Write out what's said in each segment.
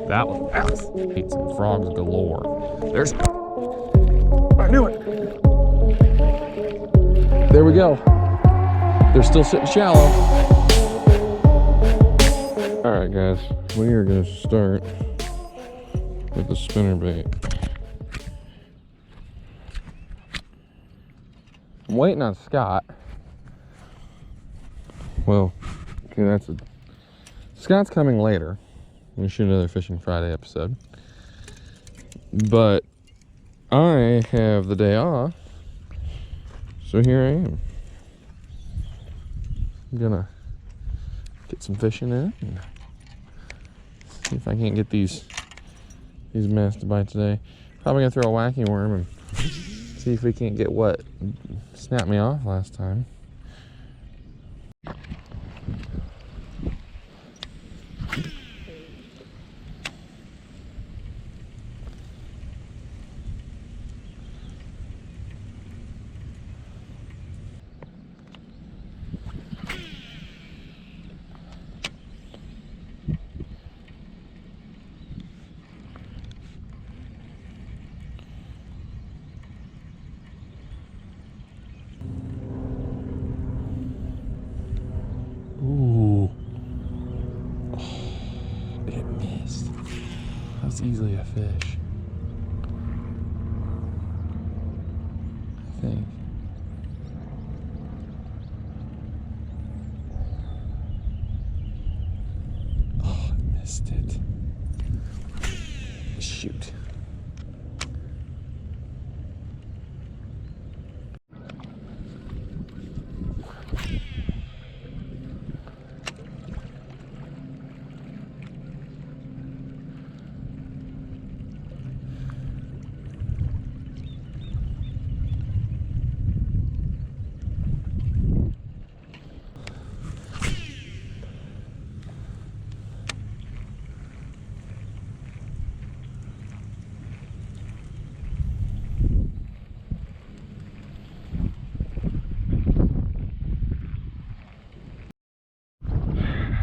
That was fast. Ate some frogs galore. There's. I knew it. There we go. They're still sitting shallow. All right, guys, we are going to start with the spinnerbait. I'm waiting on Scott. Well, okay, Scott's coming later. We shoot another Fishing Friday episode. But I have the day off, so here I am. I'm gonna get some fishing in and see if I can't get these mess to bite today. Probably gonna throw a wacky worm and see if we can't get what snapped me off last time. Ooh. Oh, it missed. That's easily a fish. I think. Oh, I missed it. Shoot.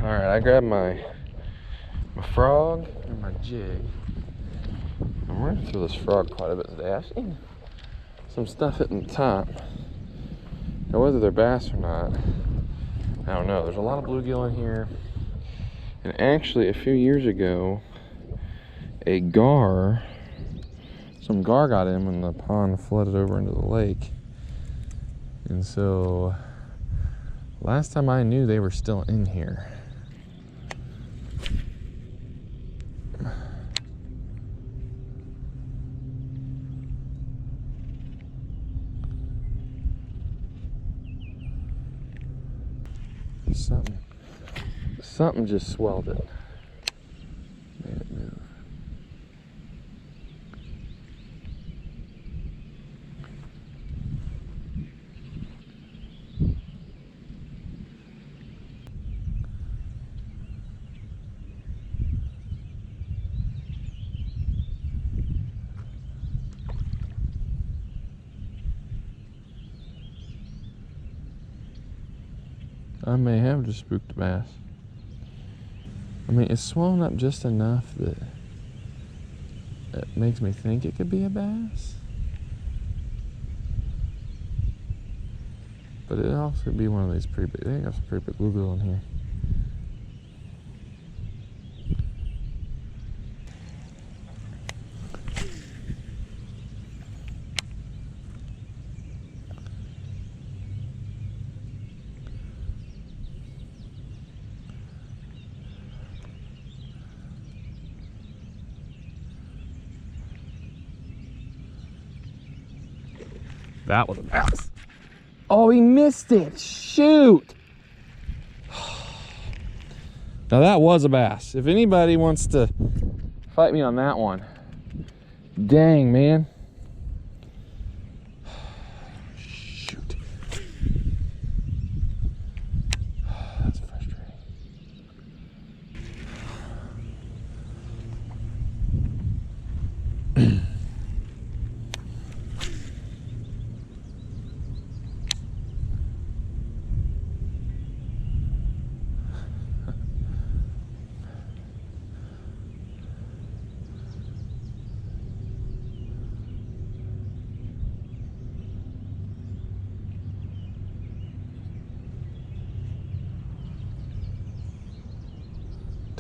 All right, I grabbed my frog and my jig. I'm running through this frog quite a bit today. I've seen some stuff hitting the top. Now, whether they're bass or not, I don't know. There's a lot of bluegill in here. And actually, a few years ago, some gar got in when the pond flooded over into the lake. And so, last time I knew, they were still in here. Something just swelled it. Made it move. I may have just spooked a bass. I mean, it's swollen up just enough that it makes me think it could be a bass. But it also could be one of these pretty big. They got some pretty big bluegill in here. That was a bass. Oh, he missed it. Shoot. Now that was a bass. If anybody wants to fight me on that one. Dang, man. Shoot. That's frustrating.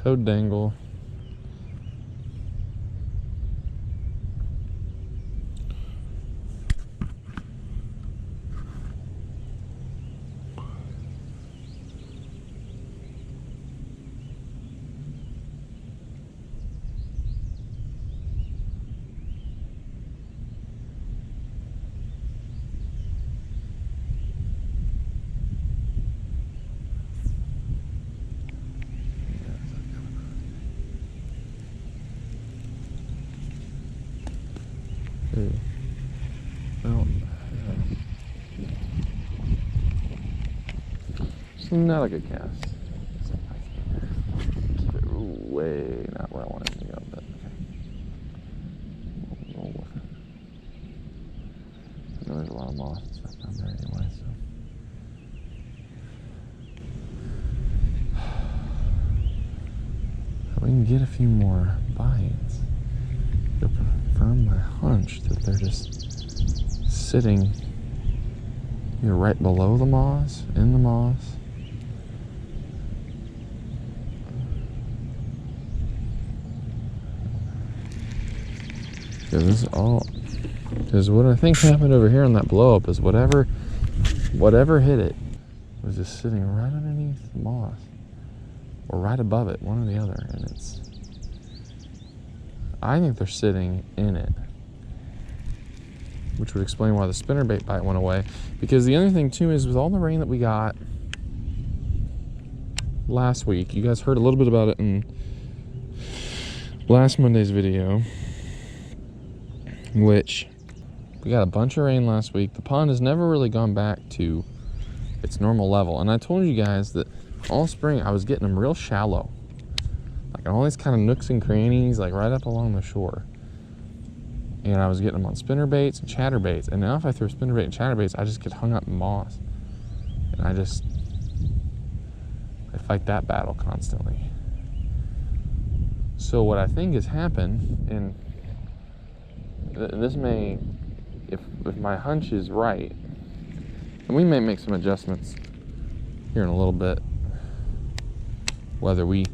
toad dangle. Well, it's not a good cast. Keep it way not where I want it to go, but okay. We'll roll with it. I know there's a lot of moss and stuff down there anyway, so. If we can get a few more bites, it'll confirm my hunch that they're just sitting either right below the moss, in the moss. Yeah, this is all, because what I think happened over here on that blow up is whatever hit it was just sitting right underneath the moss or right above it, one or the other, and I think they're sitting in it, which would explain why the spinnerbait bite went away. Because the other thing too is with all the rain that we got last week, you guys heard a little bit about it in last Monday's video, which we got a bunch of rain last week. The pond has never really gone back to its normal level. And I told you guys that all spring I was getting them real shallow. Like all these kind of nooks and crannies, like right up along the shore. And I was getting them on spinnerbaits and chatterbaits. And now if I throw spinnerbait and chatterbaits, I just get hung up in moss. And I fight that battle constantly. So what I think has happened, and this may, if my hunch is right, and we may make some adjustments here in a little bit, whether we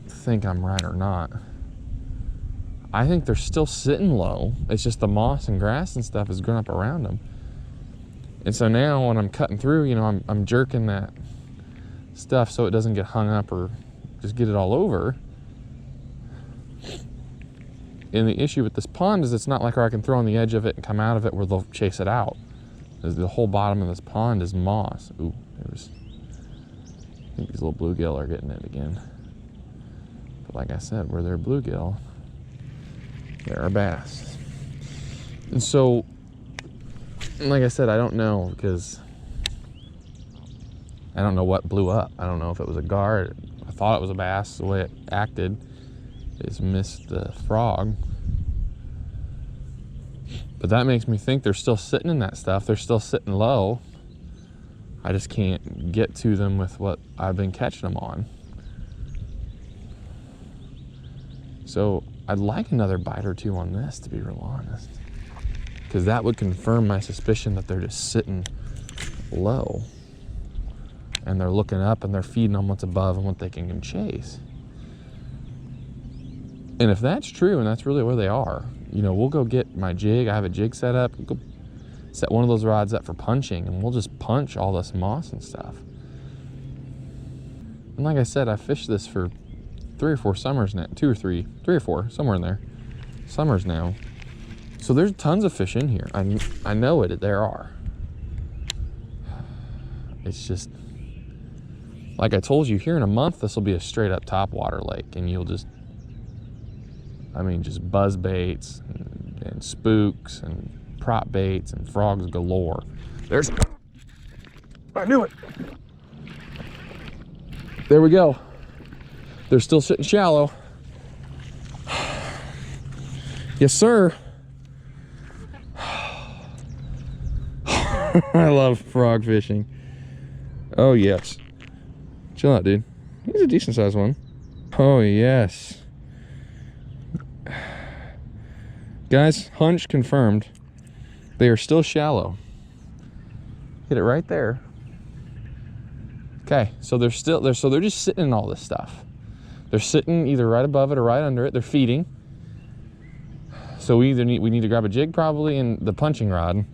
think I'm right or not. I think they're still sitting low. It's just the moss and grass and stuff has grown up around them. And so now when I'm cutting through, you know, I'm jerking that stuff so it doesn't get hung up or just get it all over. And the issue with this pond is it's not like where I can throw on the edge of it and come out of it where they'll chase it out. The whole bottom of this pond is moss. Ooh, I think these little bluegill are getting it again. But like I said, where they're bluegill, there are bass. And so, like I said, I don't know, because I don't know what blew up. I don't know if it was a gar. I thought it was a bass the way it acted. It's missed the frog. But that makes me think they're still sitting in that stuff. They're still sitting low. I just can't get to them with what I've been catching them on. So I'd like another bite or two on this, to be real honest, because that would confirm my suspicion that they're just sitting low and they're looking up and they're feeding on what's above and what they can chase. And if that's true, and that's really where they are, you know, we'll go get my jig. I have a jig set up. We'll go set one of those rods up for punching, and we'll just punch all this moss and stuff. And like I said, I fished this for 3 or 4 summers now, 2 or 3 or 4, somewhere in there, summers now. So there's tons of fish in here. I know it, there are. It's just, like I told you, here in a month, this will be a straight up topwater lake, and you'll just, I mean, just buzz baits and spooks and prop baits and frogs galore. There's, I knew it. There we go. They're still sitting shallow. Yes, sir. I love frog fishing. Oh, yes. Chill out, dude. He's a decent sized one. Oh, yes. Guys, hunch confirmed. They are still shallow. Hit it right there. Okay, so they're just sitting in all this stuff. They're sitting either right above it or right under it. They're feeding. So we need to grab a jig probably and the punching rod,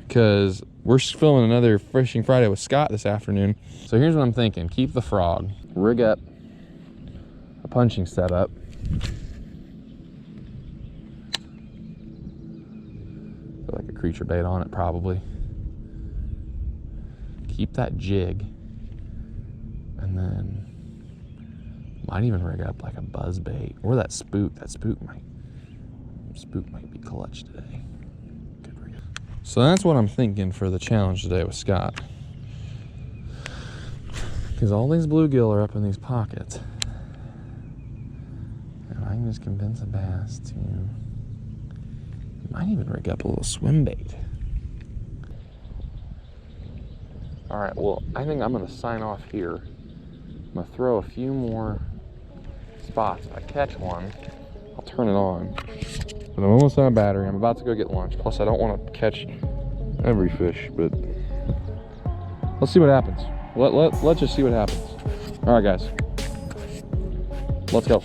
because we're filming another Fishing Friday with Scott this afternoon. So here's what I'm thinking: keep the frog, rig up a punching setup. Put like a creature bait on it probably. Keep that jig, and then might even rig up like a buzz bait or that spook. That spook might be clutch today. Good rig up. So that's what I'm thinking for the challenge today with Scott, because all these bluegill are up in these pockets, and I can just convince a bass to. Might even rig up a little swim bait. All right, well, I think I'm gonna sign off here. I'm gonna throw a few more spots. If I catch one, I'll turn it on. But I'm almost out of battery. I'm about to go get lunch. Plus, I don't want to catch every fish, but let's see what happens. Let's just see what happens. All right, guys, let's go.